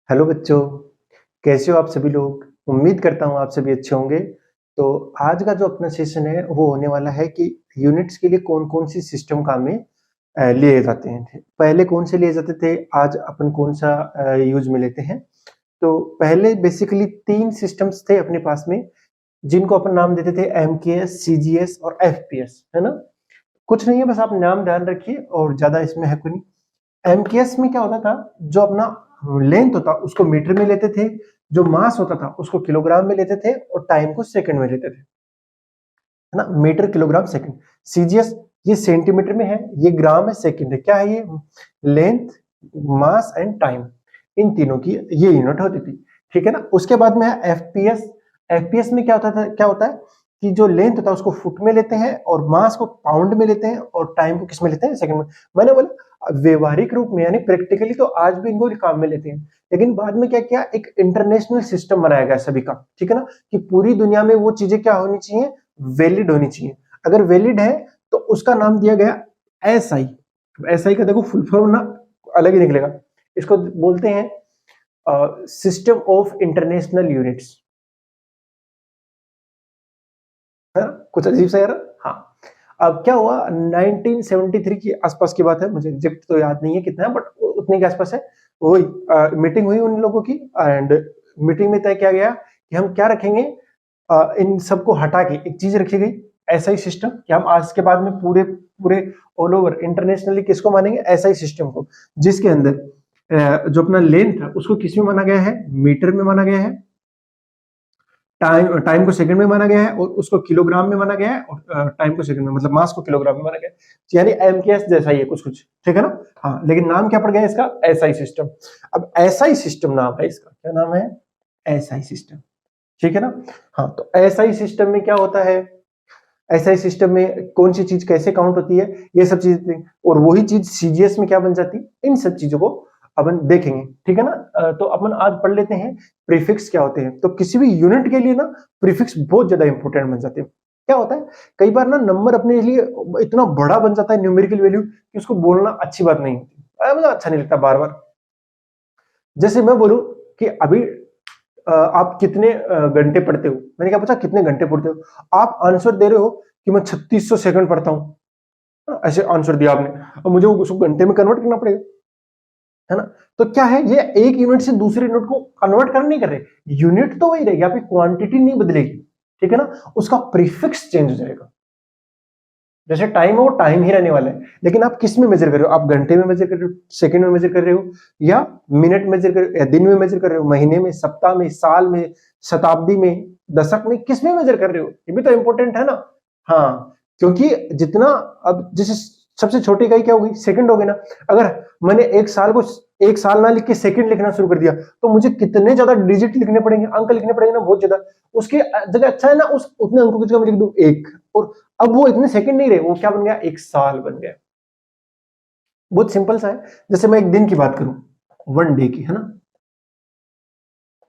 Hello बच्चों, कैसे हो आप सभी लोग? उम्मीद करता हूँ आप सभी अच्छे होंगे। तो आज का जो अपना सेशन है वो होने वाला है कि यूनिट्स के लिए कौन-कौन सी सिस्टम काम में लिए जाते हैं। पहले कौन से लिए जाते थे, आज अपन कौन सा यूज़ में लेते हैं। तो पहले बेसिकली 3 सिस्टम्स थे अपने पास में, जिनको अपन नाम देते थे एमकेएस, सीजीएस और एफपीएस, है ना? कुछ नहीं है, बस आप नाम ध्यान रखिए और ज़्यादा इसमें है कोई नहीं। एमकेएस में क्या होता था, जो अपना लेंथ होता उसको मीटर में लेते थे, जो मास होता था उसको किलोग्राम में लेते थे और टाइम को सेकंड में लेते थे, है ना? Metre, kilogram, second. सीजीएस ये सेंटीमीटर में है, ये ग्राम है, सेकंड है। क्या है ये? लेंथ, मास एंड टाइम, इन तीनों की ये यूनिट होती थी, ठीक है ना? उसके बाद में है एफपीएस। एफपीएस में क्या होता है कि जो लेंथ होता है उसको फुट में लेते हैं और मास को पाउंड में लेते हैं और टाइम को किस में लेते हैं? सेकंड में। मैंने बोला व्यवहारिक रूप में यानी प्रैक्टिकली तो आज भी इनको काम में लेते हैं, लेकिन बाद में क्या किया, एक इंटरनेशनल सिस्टम बनाया गया सभी का, ठीक है ना? कि पूरी दुनिया में वो चीजें क्या होनी चाहिए, वैलिड होनी चाहिए। अगर वैलिड है तो उसका नाम दिया गया एसआई। एसआई का देखो फुल फॉर्म ना अलग ही निकलेगा, इसको बोलते हैं सिस्टम ऑफ इंटरनेशनल यूनिट्स, है ना? कुछ अजीब सा यार। हाँ, अब क्या हुआ, 1973 की आसपास की बात है, मुझे एग्जैक्ट तो याद नहीं है कितना है, बट उतने के आसपास है। वही मीटिंग हुई उन लोगों की एंड मीटिंग में तय किया गया कि हम क्या रखेंगे, इन सबको हटा के एक चीज रखी गई, ऐसा ही सिस्टम, कि हम आज के बाद में पूरे पूरे ऑल ओवर इंटरनेशनली किसको मानेंगे, ऐसा ही सिस्टम को, जिसके अंदर जो अपना लेंथ है उसको किस में माना गया है, मीटर में माना गया है, टाइम टाइम को सेकंड में माना गया है और उसको किलोग्राम में माना गया है, और टाइम को सेकंड में मतलब मास को किलोग्राम में माना गया है। यानी एमकेएस जैसा ही है कुछ कुछ, ठीक है ना? हाँ, लेकिन नाम क्या पड़ गया इसका, एसआई सिस्टम। अब एसआई सिस्टम नाम है इसका, क्या नाम है? एसआई सिस्टम, ठीक है ना? हाँ, तो एसआई सिस्टम में क्या होता है, एसआई सिस्टम में कौन सी चीज कैसे काउंट होती है, ये सब चीजें, और वही चीज सीजीएस में क्या बन जाती है, इन सब चीजों को अपन देखेंगे, ठीक है ना? तो अपन आज पढ़ लेते हैं प्रीफिक्स क्या होते हैं। तो किसी भी यूनिट के लिए ना प्रीफिक्स बहुत ज्यादा इंपॉर्टेंट बन जाते हैं। क्या होता है, कई बार ना नंबर अपने लिए इतना बड़ा बन जाता है, न्यूमेरिकल वैल्यू, कि उसको बोलना अच्छी बात नहीं होती, मुझे अच्छा नहीं लगता बार बार। जैसे मैं बोलूं कि अभी आप कितने घंटे पढ़ते हो, मैंने क्या पूछा कितने घंटे पढ़ते हो, आप आंसर दे रहे हो कि मैं 3600 सेकंड पढ़ता हूं, ऐसे आंसर दिया आपने, और मुझे उसको घंटे में कन्वर्ट करना पड़ेगा, है ना? तो क्या है, ये एक यूनिट से दूसरे यूनिट को कन्वर्ट कर नहीं कर रहे, यूनिट तो वही रहेगी, आपकी क्वांटिटी नहीं बदलेगी, ठीक है ना? उसका प्रीफिक्स चेंज हो जाएगा। जैसे टाइम है वो टाइम ही रहने वाला है, लेकिन आप किस में मेजर कर रहे हो, आप घंटे में मेजर कर रहे हो, सेकंड में मेजर कर रहे हो, या मिनट मेजर कर रहे हो, या दिन में मेजर कर रहे हो, महीने में, सप्ताह में, साल में, शताब्दी में, दशक में, किस में मेजर कर रहे हो, ये भी तो इंपॉर्टेंट है ना? हाँ, क्योंकि जितना, अब जैसे सबसे छोटी इकाई क्या होगी, सेकंड होगी ना। अगर मैंने एक साल को एक साल ना लिख के सेकंड लिखना शुरू कर दिया, तो मुझे कितने ज्यादा डिजिट लिखने पड़ेंगे, अंक लिखने पड़ेंगे ना, बहुत ज्यादा। उसके जगह अच्छा है ना, उस उतने अंकों की जगह मैं लिख दूं एक, और अब वो इतने सेकंड नहीं रहे, वो क्या बन गया, एक साल बन गया। बहुत सिंपल सा है। जैसे मैं एक दिन की बात करूं, वन डे की, है ना?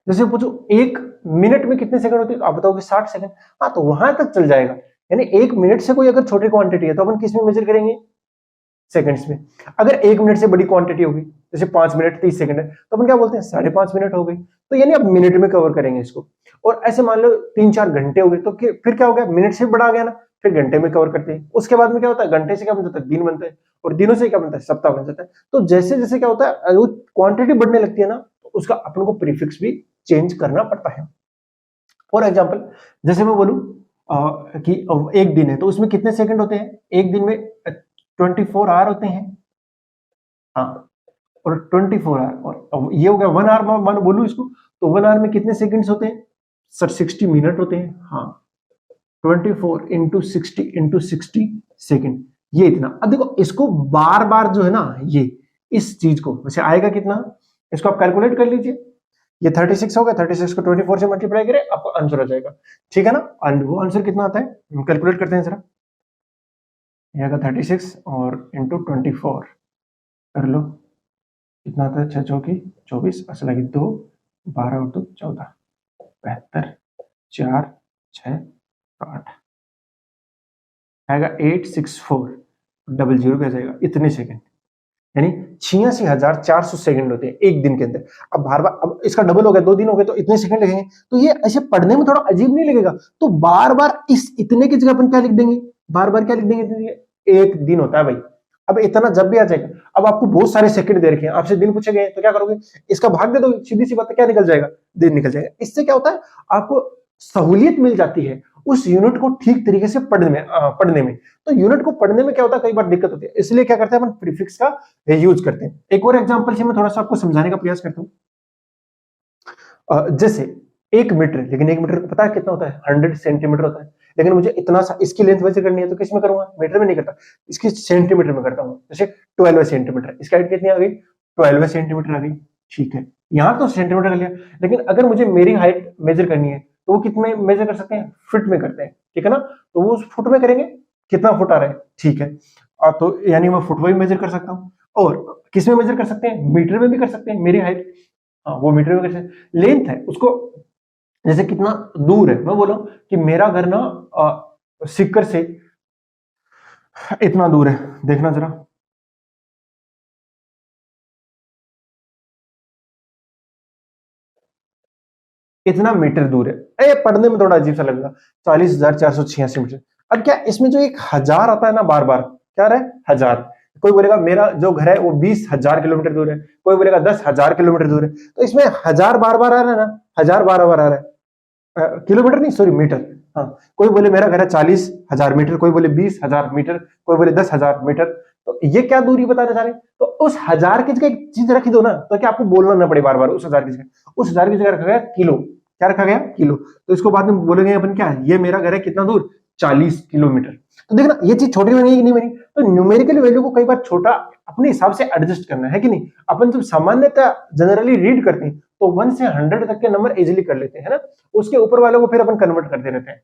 जैसे पूछो एक मिनट में कितने सेकंड होते हैं, तो आप बताओगे 60 सेकंड। हाँ, तो वहां तक चल जाएगा। यानी एक मिनट से कोई अगर छोटी क्वांटिटी है तो अपन किस में मेजर करेंगे, सेकंड्स में। अगर एक मिनट से बड़ी क्वांटिटी होगी, जैसे 5 मिनट 30 सेकंड है, तो अपन क्या बोलते हैं, 5.5 मिनट हो गई। तो यानी अब मिनट में कवर करेंगे इसको। और ऐसे मान लो 3-4 घंटे हो गए, तो फिर क्या हो गया, मिनट से बड़ा आ गया ना, फिर घंटे में कवर करते हैं। उसके बाद में क्या होता है, घंटे से क्या बन जाता है, दिन बनता है, और दिनों से क्या बनता है, सप्ताह बन जाता है। तो जैसे जैसे क्या होता है, वो क्वांटिटी बढ़ने लगती है ना, तो उसका अपन को प्रीफिक्स भी चेंज करना पड़ता है। फॉर एग्जाम्पल, जैसे मैं बोलूं कि एक दिन है तो उसमें कितने सेकंड होते हैं, एक दिन में 24 आवर होते हैं। हाँ, और 24 आवर, और अब ये हो गया 1 आवर, मान बोलूं इसको, तो 1 आवर में कितने सेकंड्स होते हैं सर, 60 मिनट होते हैं। हाँ, 24 इंटू 60 इंटू 60 सेकेंड, ये इतना। अब देखो इसको बार बार जो है ना, ये इस चीज को वैसे आएगा कितना, इसको आप कैलकुलेट कर लीजिए। ये 36 हो गया, 36 को 24 से मल्टीप्लाई करें, आपको आंसर आ जाएगा, ठीक है ना? और वो आंसर कितना आता है, हम कैलकुलेट करते हैं जरा। ये आएगा 36 और इंटू 24, कर लो, कितना आता है, 6 चौकी 24, असल लगी 2, 12 और 2 14, 72, 4 6 8, आएगा 864, डबल जीरो पे आ जाएगा, इतने सेकंड। यानी 86,400 सेकंड होते हैं एक दिन के अंदर। अब बार बार, अब इसका डबल हो गया, 2 दिन हो गए तो इतने सेकंड लगेंगे, तो ये ऐसे पढ़ने में थोड़ा अजीब नहीं लगेगा? तो बार बार इस इतने की जगह अपन क्या लिख देंगे, बार बार क्या लिख देंगे, एक दिन होता है भाई। अब इतना जब भी आ जाएगा, अब आपको बहुत सारे सेकंड दे रखे हैं, आपसे दिन पूछे गए तो क्या करोगे, इसका भाग दे दो, सीधी सी बात है, क्या निकल जाएगा, दिन निकल जाएगा। इससे क्या होता है, आपको सहूलियत मिल जाती है उस यूनिट को ठीक तरीके से पढ़ने में। तो यूनिट को पढ़ने में क्या होता है, कई बार दिक्कत होती है, इसलिए क्या करते हैं अपन, प्रीफिक्स का यूज करते हैं। एक और एग्जांपल से मैं थोड़ा सा आपको समझाने का प्रयास करता हूं। जैसे 1 मीटर, लेकिन 1 मीटर पता है कितना होता है, 100 सेंटीमीटर होता है, लेकिन मुझे इतना सा इसकी लेंथ मेजर करनी है तो किस में करूंगा, मीटर में नहीं करता, इसकी सेंटीमीटर में करता हूं। जैसे 12 सेंटीमीटर, इसकी हाइट कितनी आ गई, 12 सेंटीमीटर आ गई, ठीक है, यहां तो सेंटीमीटर कर लिया, लेकिन अगर मुझे मेरी हाइट मेजर करनी है तो वो कितने मेजर कर सकते हैं, फुट में करते हैं, ठीक है ना, तो वो फुट में करेंगे, कितना फुट आ रहा है, ठीक है, तो यानी मैं फुट में भी मेजर कर सकता हूँ, और किस में मेजर कर सकते हैं, मीटर में भी कर सकते हैं, मेरी हाइट, हाँ वो मीटर में कर सकते हैं। लेंथ है उसको, जैसे कितना दूर है, मैं बोला कि मेरा घर ना सिक्कर से इतना दूर है, देखना जरा, इतना मीटर दूर है। पढ़ने में थोड़ा अजीब सा लगेगा, 40,486 मीटर। अब क्या इसमें जो एक हजार आता है ना, बार बार क्या रहा है, हजार, कोई बोलेगा मेरा जो घर है वो 20,000 किलोमीटर दूर है, कोई बोलेगा 10,000 किलोमीटर दूर है, तो इसमें हजार बार बार आ रहा है ना, हजार बार बार आ रहा है, किलोमीटर नहीं, सॉरी मीटर, हाँ, कोई बोले मेरा घर है 40,000 मीटर, कोई बोले 20,000 मीटर, कोई बोले 10,000 मीटर, तो ये क्या दूरी बताना चाह रहे हैं, तो उस हजार की जगह एक चीज रखी दो ना, तो क्या आपको बोलना ना पड़े बार बार उस हजार की जगह, उस हजार की जगह रखा गया किलो, क्या रखा गया, किलो, तो इसको बाद में बोलेंगे अपन क्या है, ये मेरा घर है कितना दूर, 40 किलोमीटर। तो देखना ये चीज छोटी बनी कि नहीं बनी, तो न्यूमेरिकल वैल्यू को कई बार छोटा अपने हिसाब से एडजस्ट करना है कि नहीं, अपन जब सामान्यतः जनरली रीड करते हैं तो 1 से 100 तक के नंबर इजीली कर लेते हैं, है ना, उसके ऊपर वालों को फिर अपन कन्वर्ट करते रहते हैं,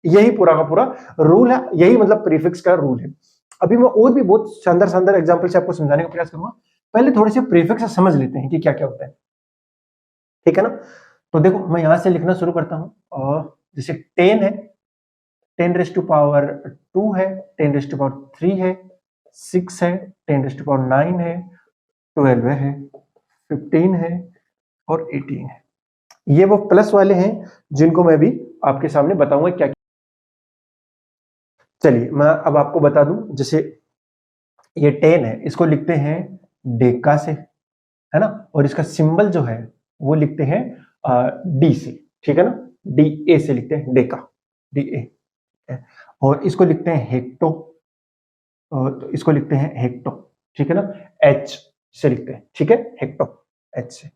यही पूरा का पूरा रूल है, यही मतलब प्रीफिक्स का रूल है। अभी मैं और भी बहुत शानदार शानदार एग्जांपल से आपको समझाने का प्रयास करूंगा, पहले थोड़े से प्रीफिक्स समझ लेते हैं कि क्या क्या होता है, ठीक है ना। तो देखो मैं यहां से लिखना शुरू करता हूं, और जैसे 10 है, 10⁻²है, 10⁻³ है, 6 है, 10⁻৯ है, 12 है, 15 है और 18 है। ये वो प्लस वाले हैं जिनको मैं भी आपके सामने बताऊंगा क्या। चलिए मैं अब आपको बता दूं, जैसे ये 10 है, इसको लिखते हैं डेका से, है ना, और इसका सिंबल जो है वो लिखते हैं डी से, ठीक है ना, डी ए से लिखते हैं, डेका, डी ए, और इसको लिखते हैं हेक्टो, तो इसको लिखते हैं हेक्टो, ठीक है ना, एच से लिखते हैं, ठीक है, हेक्टो, एच से।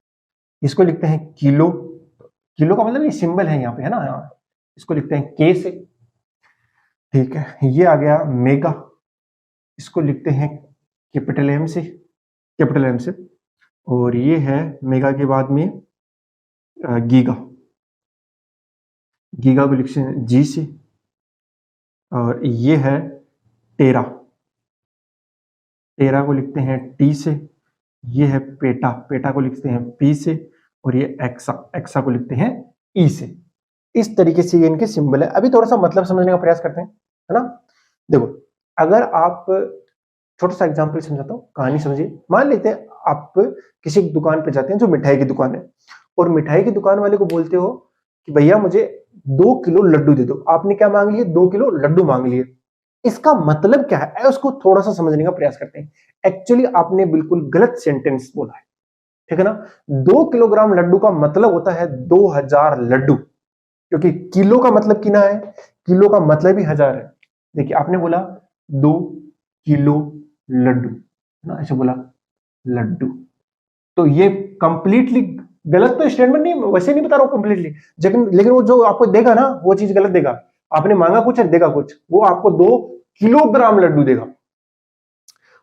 इसको लिखते हैं किलो, किलो का मतलब ये सिंबल है यहाँ पे, है ना, इसको लिखते हैं के से, ठीक है। ये आ गया मेगा, इसको लिखते हैं कैपिटल एम से, कैपिटल एम से, और ये है मेगा के बाद में गीगा, गीगा को लिखते हैं जी से, और ये है टेरा, टेरा को लिखते हैं टी से, ये है पेटा, पेटा को लिखते हैं पी से, और ये एक्सा, एक्सा को लिखते हैं ई से। इस तरीके से ये इनके सिंबल है। अभी थोड़ा सा मतलब समझने का प्रयास करते हैं, है ना। देखो अगर आप, छोटा सा एग्जांपल समझाता हूँ, कहानी समझिए। मान लेते हैं आप किसी दुकान पे जाते हैं जो मिठाई की दुकान है, और मिठाई की दुकान वाले को बोलते हो कि भैया मुझे 2 किलो लड्डू दे दो। आपने क्या मांग लिए, 2 किलो लड्डू मांग लिए। इसका मतलब क्या है, उसको थोड़ा सा समझने का प्रयास करते हैं। एक्चुअली आपने बिल्कुल गलत सेंटेंस बोला है, ठीक है ना। 2 किलोग्राम लड्डू का मतलब होता है 2000 लड्डू, क्योंकि किलो का मतलब किना है, किलो का मतलब ही हजार है। देखिए आपने बोला 2 किलो लड्डू, ना ऐसे बोला लड्डू, तो ये कंप्लीटली गलत तो स्टेटमेंट नहीं, वैसे नहीं बता रहा हूं कंप्लीटली, लेकिन लेकिन वो जो आपको देगा ना वो चीज गलत देगा। आपने मांगा कुछ है, देगा कुछ, वो आपको 2 किलोग्राम लड्डू देगा,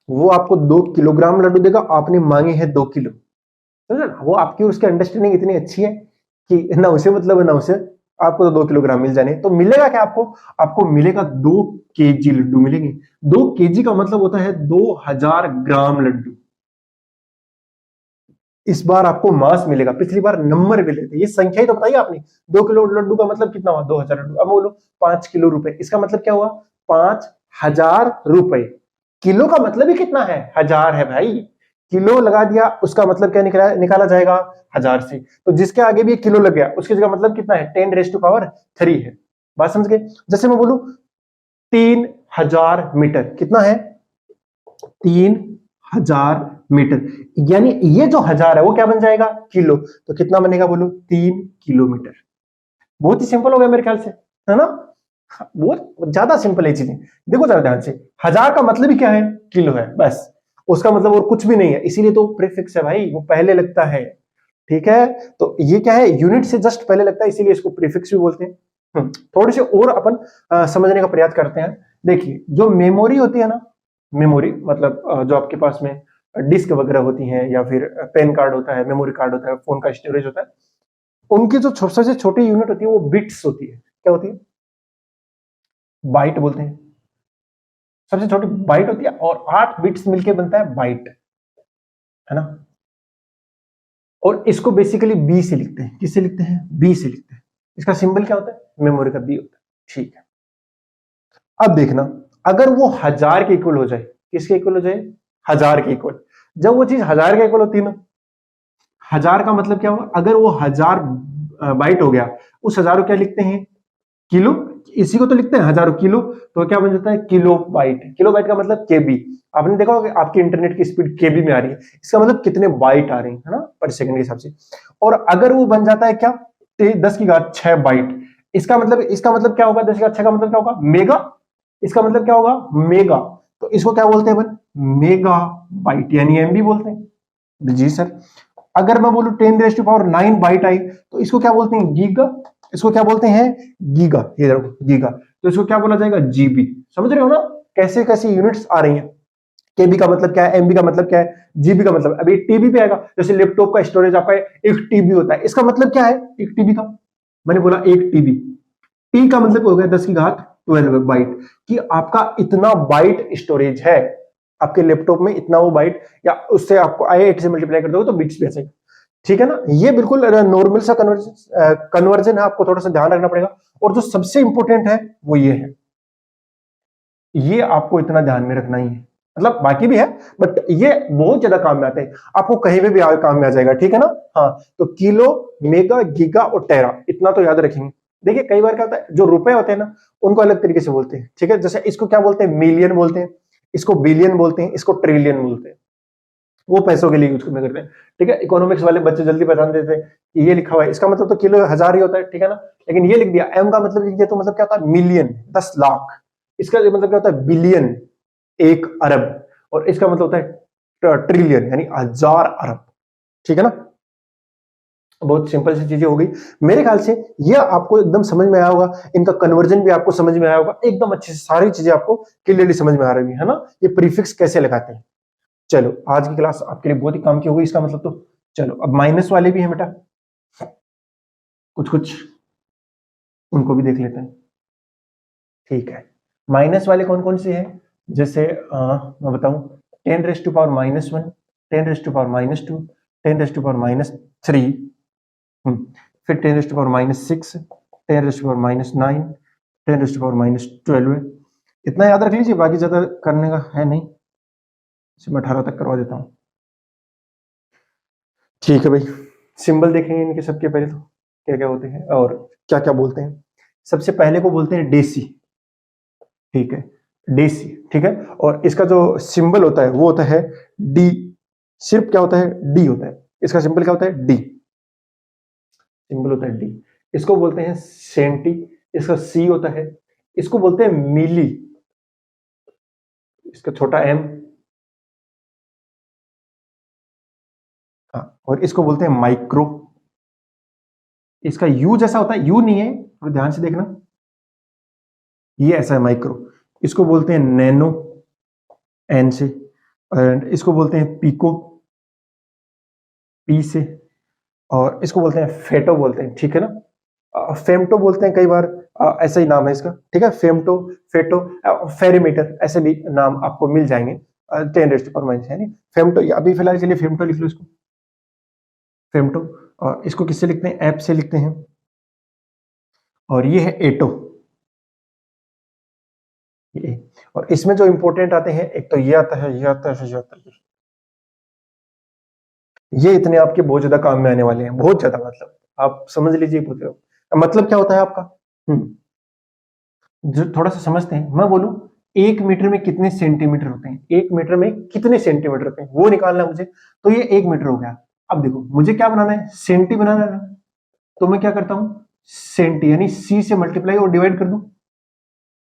वो आपको 2 किलोग्राम लड्डू देगा, आपने मांगे हैं 2 किलो, समझे ना। वो आपकी उसकी अंडरस्टैंडिंग इतनी अच्छी है कि ना उसे मतलब है ना उसे, आपको तो 2 किलोग्राम मिल जाने। तो मिलेगा क्या आपको, आपको मिलेगा 2 केजी लड्डू मिलेंगे। 2 केजी का मतलब होता है 2000 ग्राम लड्डू। इस बार आपको मास मिलेगा, पिछली बार नंबर मिले थे। ये संख्या ही तो बताइए आपने, 2 किलो लड्डू का मतलब कितना हुआ, 2000 लड्डू। अब बोलो 5 किलो रुपए, इसका मतलब क्या हुआ, 5000 रुपए। किलो का मतलब ही कितना है, हजार है भाई, किलो लगा दिया, उसका मतलब क्या निकाला जाएगा 1000 से। तो जिसके आगे भी किलो लग गया उसकी जगह मतलब कितना है 10⁻³ है। बात समझ गए? जैसे मैं बोलूं 3000 मीटर, कितना है 3000 मीटर, यानी ये जो 1000 है वो क्या बन जाएगा किलो, तो कितना बनेगा बोलो 3 किलोमीटर। बहुत ही सिंपल हो गया मेरे ख्याल से, है ना? बहुत ज्यादा सिंपल है चीजें। देखो जरा ध्यान से, 1000 का मतलब ही क्या है किलो है, बस उसका मतलब और कुछ भी नहीं है, इसीलिए तो प्रीफिक्स है भाई, वो पहले लगता है। ठीक है, तो ये क्या है यूनिट से जस्ट पहले लगता है, इसीलिए इसको प्रीफिक्स भी बोलते हैं। थोड़ी सी और अपन समझने का प्रयास करते हैं। देखिए जो मेमोरी होती है ना, मेमोरी मतलब जो आपके पास में डिस्क वगैरह होती हैं, या फिर पेन कार्ड होता है, मेमोरी कार्ड होता है, फोन का स्टोरेज होता है, उनकी जो सबसे छोटी यूनिट होती है वो बिट्स होती है। क्या होती है? बाइट बोलते हैं। सबसे छोटी बाइट होती है, और 8 बिट्स मिलके बनता है बाइट, है ना? और इसको बेसिकली बी से लिखते हैं। किससे लिखते हैं? बी से लिखते हैं। इसका सिंबल क्या होता है? मेमोरी का बी होता है। ठीक है, अब देखना, अगर वो 1000 के इक्वल हो जाए, किसके इक्वल हो जाए? 1000 के इक्वल। जब वो चीज 1000 के इक्वल होती है ना, 1000 का मतलब क्या हुआ? अगर वो 1000 बाइट हो गया, उस 1000 को क्या लिखते हैं? किलो। इसी को तो लिखते हैं हजारों किलो, तो क्या बन जाता है किलो बाइट। किलो बाइट का मतलब केबी। आपने देखा होगा कि आपकी इंटरनेट की स्पीड केबी में आ रही है, इसका मतलब कितने बाइट आ रहे हैं, है ना, पर सेकंड के हिसाब से। और अगर वो बन जाता है क्या 10⁻6 बाइट, इसका मतलब क्या होगा? 10⁻6 का मतलब क्या होगा? मेगा। इसका मतलब क्या होगा? मेगा। तो इसको क्या बोलते हैं अपन? मेगा बाइट, यानी एमबी बोलते हैं। जी सर। अगर मैं बोलूं 10⁻9 बाइट आई, तो इसको क्या बोलते हैं? गीगा। इसको क्या बोलते हैं? गीगा। ये देखो गीगा, तो इसको क्या बोला जाएगा? जीबी। समझ रहे हो ना कैसे कैसे यूनिट्स आ रही हैं? केबी का मतलब क्या है, एमबी का मतलब क्या है, जीबी का मतलब अभी टीबी पे आएगा। जैसे लैपटॉप का स्टोरेज आपका 1 टीबी होता है, इसका मतलब क्या है 1 टीबी का? मैंने बोला 1 टीबी। टी का मतलब हो गया 10⁻12 बाइट, कि आपका इतना बाइट स्टोरेज है आपके लैपटॉप में, इतना वो बाइट, या उससे आपको आई8 से मल्टीप्लाई कर दोगे तो बिट्स भी ऐसे। ठीक है ना, ये बिल्कुल नॉर्मल सा कन्वर्जन है, आपको थोड़ा सा ध्यान रखना पड़ेगा। और जो सबसे इंपॉर्टेंट है वो ये है, ये आपको इतना ध्यान में रखना ही है, मतलब बाकी भी है बट ये बहुत ज्यादा काम में आते हैं, आपको कहीं पे भी काम में आ जाएगा। ठीक है ना? हाँ, तो किलो, मेगा, गीगा और टेरा, इतना तो याद रखेंगे। देखिए कई बार क्या होता है, जो रुपए होते हैं ना उनको अलग तरीके से बोलते हैं। ठीक है, जैसे इसको क्या बोलते हैं? मिलियन बोलते हैं, इसको बिलियन बोलते हैं, इसको ट्रिलियन बोलते हैं। वो पैसों के लिए यूज करते हैं। ठीक है, इकोनॉमिक्स वाले बच्चे जल्दी पहचान देते हैं कि ये लिखा हुआ है, इसका मतलब तो किलो 1000 ही होता है। ठीक है ना, लेकिन ये लिख दिया एम का मतलब लिख दिया, तो मतलब क्या होता है? मिलियन, 10 लाख। इसका मतलब क्या होता है? बिलियन, 1 अरब। और इसका मतलब होता है ट्रिलियन, यानी 1000 अरब। ठीक है ना? बहुत सिंपल सी चीजें हो गई मेरे ख्याल से, ये आपको एकदम समझ में आया होगा, इनका कन्वर्जन भी आपको समझ में आया होगा, एकदम अच्छे से सारी चीजें आपको क्लियरली समझ में आ रही है ना, ये प्रीफिक्स कैसे लगाते हैं। चलो आज की क्लास आपके लिए बहुत ही काम की हो गई इसका मतलब तो। चलो अब माइनस वाले भी हैं बेटा, कुछ कुछ उनको भी देख लेते हैं। ठीक है, माइनस वाले कौन कौन से हैं? जैसे मैं बताऊं, 10⁻⁻1, 10⁻⁻2, 10⁻⁻3, फिर 10⁻⁻6, 10⁻⁻9, 10⁻⁻12। इतना याद रख लीजिए, बाकी ज्यादा करने का है नहीं, इसे मैं 18 तक करवा देता हूँ। ठीक है भाई, सिंबल देखेंगे इनके सबके पहले तो क्या क्या होते हैं और क्या क्या बोलते हैं। सबसे पहले को बोलते हैं डेसी। ठीक है, डेसी। ठीक है, और इसका जो सिंबल होता है वो होता है डी। सिर्फ क्या होता है? डी होता है। इसका सिंबल क्या होता है? डी। सिंबल होता है डी। इसको बोलते हैं सेंटी, इसका सी होता है। इसको बोलते हैं मिली, इसका छोटा एम। हाँ, और इसको बोलते हैं माइक्रो। इसका यू जैसा होता है, यू नहीं है, थोड़ा ध्यान से देखना, ये ऐसा है माइक्रो। इसको बोलते हैं नैनो, एन से। एंड इसको बोलते हैं पीको, पी से। और इसको बोलते हैं फेटो बोलते हैं। ठीक है ना, फेमटो बोलते हैं कई बार, ऐसा ही नाम है इसका। ठीक है, फेमटो, फेटो, फेरीमीटर, ऐसे भी नाम आपको मिल जाएंगे। 10⁻⁻, है नहीं, फेमटो, अभी फिलहाल के लिए फेमटो लिख लो इसको, फेमटो। और इसको किससे लिखते हैं? एप से लिखते हैं। और ये है एटो, ये। और इसमें जो इंपॉर्टेंट आते हैं, एक तो ये आता है, ये आता है, फिर ये आता है। ये इतने आपके बहुत ज्यादा काम में आने वाले हैं, बहुत ज्यादा, मतलब आप समझ लीजिए पूछे हो। मतलब क्या होता है आपका, जो थोड़ा सा समझते हैं, मैं बोलूं 1 मीटर में कितने सेंटीमीटर होते हैं, 1 मीटर में कितने सेंटीमीटर होते हैं वो निकालना है मुझे, तो ये 1 मीटर हो गया। अब देखो मुझे क्या बनाना है, सेंटी बनाना है ना, तो मैं क्या करता हूं, सेंटी यानी सी से मल्टीप्लाई और डिवाइड कर दूं,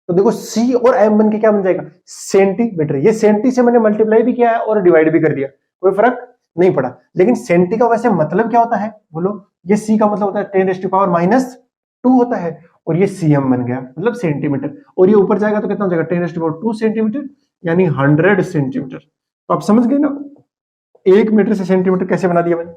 तो देखो सी और एम बन के क्या बन जाएगा, सेंटीमीटर। ये सेंटी से मैंने मल्टीप्लाई भी किया है और डिवाइड भी कर दिया, कोई फर्क नहीं पड़ा। लेकिन सेंटी का वैसे मतलब क्या होता है बोलो, ये सी का मतलब होता है 10⁻⁻² होता है, और ये सीएम बन गया मतलब सेंटीमीटर, और ये ऊपर जाएगा तो कितना हो जाएगा 10⁻² सेंटीमीटर, यानी 100 सेंटीमीटर। तो आप समझ गए ना 1 मीटर से सेंटीमीटर कैसे बना दिया मैंने,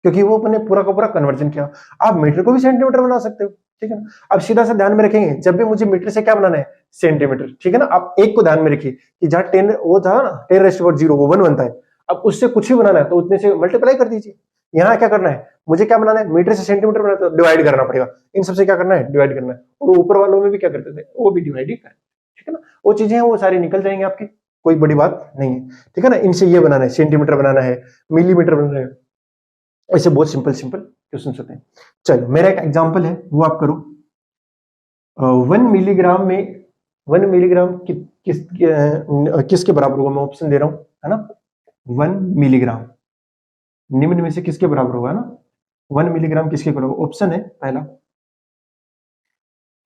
क्योंकि वो अपने पूरा का पूरा कन्वर्जन किया। आप मीटर को भी सेंटीमीटर बना सकते हो, ठीक है ना। अब सीधा सा ध्यान में रखेंगे, जब भी मुझे मीटर से क्या बनाना है, सेंटीमीटर, ठीक है ना। आप एक को ध्यान में रखिए कि जहां 10 वो था ना 10⁻0 वो 1 बनता है, अब उससे कुछ भी बनाना है तो उतने से मल्टीप्लाई कर दीजिए। यहाँ क्या करना है, मुझे क्या बनाना है, मीटर से सेंटीमीटर बनाना है तो डिवाइड करना पड़ेगा, इन सबसे क्या करना है, डिवाइड करना है। और ऊपर वालों में भी क्या करते थे, वो भी डिवाइड ही करना, ठीक है ना। वो चीजें हैं वो सारी निकल जाएंगे आपकी, कोई बड़ी बात नहीं है, ठीक है ना। इनसे ये बनाना है, सेंटीमीटर बनाना है, मिलीमीटर बनाना है, ऐसे बहुत सिंपल सिंपल क्वेश्चन होते हैं। चलो मेरा एक एग्जांपल है वो आप करो। 1 मिलीग्राम में 1 मिलीग्राम किसके बराबर होगा, मैं ऑप्शन दे रहा हूं, है ना। 1 मिलीग्राम निम्न में से किसके बराबर होगा ना, 1 मिलीग्राम किसके बराबर, ऑप्शन है पहला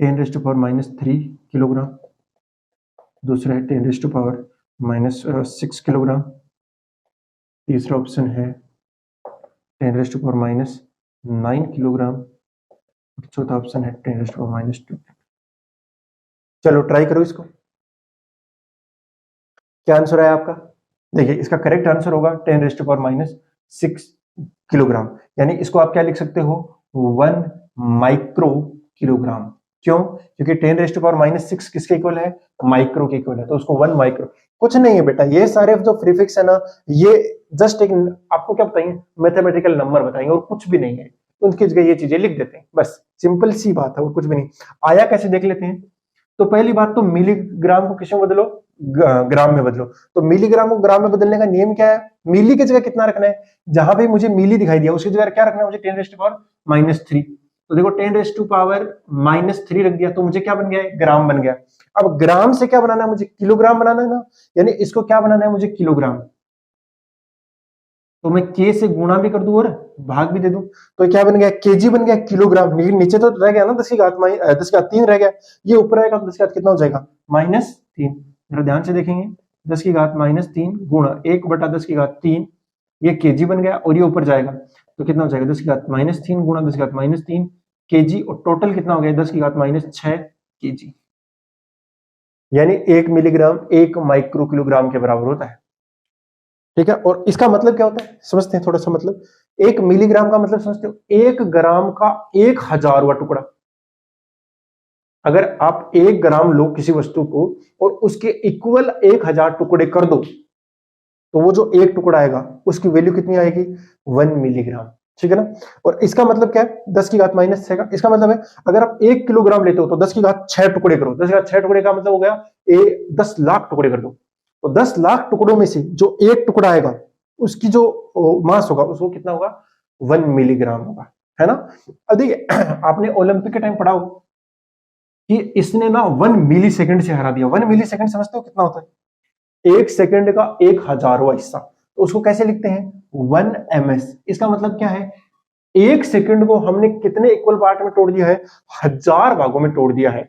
10⁻³ किलोग्राम, दूसरा है 10⁻⁻6 किलोग्राम, तीसरा ऑप्शन है 10⁻⁻9 किलोग्राम, चौथा ऑप्शन है 10⁻²। चलो ट्राई करो इसको, क्या आंसर है आपका। देखिए इसका करेक्ट आंसर होगा 10⁻⁻6 किलोग्राम, यानी इसको आप क्या लिख सकते हो, 1 माइक्रो किलोग्राम। क्यों, क्योंकि 10⁻⁻6 किसके इक्वल है, माइक्रो के इक्वल है, तो उसको 1 माइक्रो। कुछ नहीं है बेटा, ये सारे जो प्रीफिक्स है ना, ये जस्ट एक आपको क्या बताएंगे, मैथमेटिकल नंबर बताएंगे और कुछ भी नहीं है, उनकी जगह ये चीजें लिख देते हैं, बस सिंपल सी बात है और कुछ भी नहीं। आया कैसे देख लेते हैं। तो पहली बात तो मिलीग्राम को किसमें बदलो, ग्राम में बदलो। तो मिलीग्राम को ग्राम में बदलने का नियम क्या है, मिली की जगह कितना रखना है, जहां पे मुझे मिली दिखाई दिया उसकी जगह क्या रखना है मुझे, 10⁻⁻3। तो देखो 10⁻⁻3 रख दिया तो मुझे क्या बन गया, ग्राम बन गया। अब ग्राम से क्या बनाना है मुझे, किलोग्राम बनाना है ना, यानी इसको क्या बनाना है मुझे, किलोग्राम। तो मैं के से गुणा भी कर दूं और भाग भी दे दूं, तो क्या बन गया, केजी बन गया, किलोग्राम। लेकिन नीचे तो रह गया ना 10⁻³ रह गया, ये ऊपर आएगा तो 10⁻³ कितना हो जाएगा, -3। जरा ध्यान से देखेंगे, 10⁻³ गुणा 1/10⁻³ ये केजी बन गया, और ये ऊपर जाएगा तो कितना हो जाएगा, 10⁻³ गुणा 10⁻³ केजी, और टोटल कितना हो गया 10⁻6 केजी। यानी 1 मिलीग्राम 1 माइक्रो किलोग्राम के बराबर होता है, ठीक है। और इसका मतलब क्या होता है समझते हैं थोड़ा सा, मतलब 1 मिलीग्राम का मतलब समझते हो, 1 ग्राम का 1,000वां टुकड़ा। अगर आप 1 ग्राम लो किसी वस्तु को और उसके इक्वल 1,000 टुकड़े कर दो, तो वो जो एक टुकड़ा आएगा उसकी वैल्यू कितनी आएगी, 1 मिलीग्राम, ठीक है ना। और इसका मतलब क्या है, 10⁻6 का, इसका मतलब है अगर आप 1 किलोग्राम लेते हो तो 10⁻6 टुकड़े करो, 10⁻6 टुकड़े का मतलब हो गया 10 लाख टुकड़े कर दो। तो 10 लाख टुकड़ों में से जो एक टुकड़ा आएगा उसकी जो मास होगा उसको कितना होगा, 1 मिलीग्राम होगा, है ना। अब देखिए आपने ओलंपिक के टाइम पढ़ा हो कि इसने ना 1 मिली सेकंड से हरा दिया। 1 मिली सेकंड समझते हो कितना होता है, 1 सेकंड का 1,000वां हिस्सा, तो उसको कैसे लिखते हैं, 1 ms। इसका मतलब क्या है, 1 सेकंड को हमने कितने इक्वल पार्ट में तोड़ दिया है, 1000 भागों में तोड़ दिया है,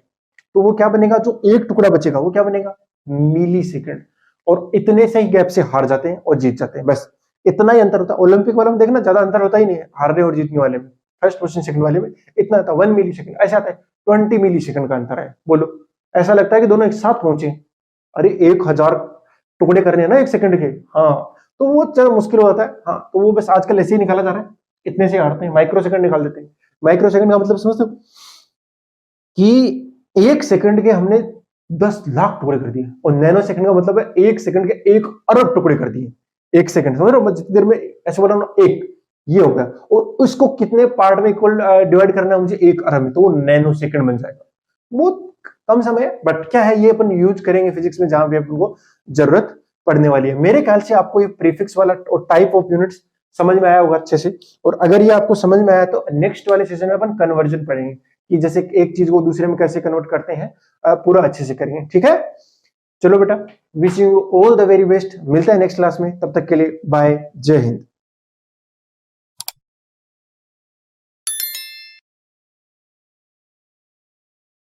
तो वो क्या बनेगा, जो एक टुकड़ा बचेगा वो क्या बनेगा, मिली सेकंड। और इतने से ही गैप से हार जाते हैं और जीत जाते हैं, बस इतना ही अंतर होता है। ओलंपिक वाले में देखना ज्यादा अंतर होता ही नहीं है हारने और जीतने वाले में, फर्स्ट पोजीशन सेकंड वाले में इतना आता है 1 मिली सेकंड, ऐसा आता है 20 मिली सेकंड का अंतर है। बोलो ऐसा लगता है कि दोनों एक साथ पहुंचे, अरे 1000 टुकड़े करने हैं ना 1 सेकंड के, हाँ, तो वो ज्यादा मुश्किल हो जाता है। हाँ तो वो बस आजकल ऐसे ही निकाला जा रहा है, इतने से हारते हैं, माइक्रो सेकंड निकाल देते हैं। माइक्रो सेकंड का मतलब समझते हो कि 1 सेकंड के हमने 10 लाख टुकड़े कर दिए, और नैनो सेकंड का मतलब है 1 सेकंड के 1 अरब टुकड़े कर दिए। 1 सेकंड समझ रहे हो, जितनी देर में ऐसे बोला ना, एक ये होगा, और उसको कितने पार्ट में इक्वल डिवाइड करना है मुझे, 1 अरब में, तो वो नैनो सेकंड बन जाएगा। बहुत कम समय, बट क्या है ये अपन यूज करेंगे फिजिक्स में जहां पे अपन को जरूरत पढ़ने वाली है। मेरे ख्याल से आपको ये प्रीफिक्स वाला और टाइप ऑफ यूनिट्स समझ में आया होगा अच्छे से। और अगर ये आपको समझ में आया तो नेक्स्ट वाले सेशन में अपन कन्वर्जन पढ़ेंगे कि जैसे एक चीज को दूसरे में कैसे कन्वर्ट करते हैं, पूरा अच्छे से करेंगे। ठीक है, चलो बेटा, wishing you all the very best. मिलते हैं नेक्स्ट क्लास में, तब तक के लिए बाय, जय हिंद।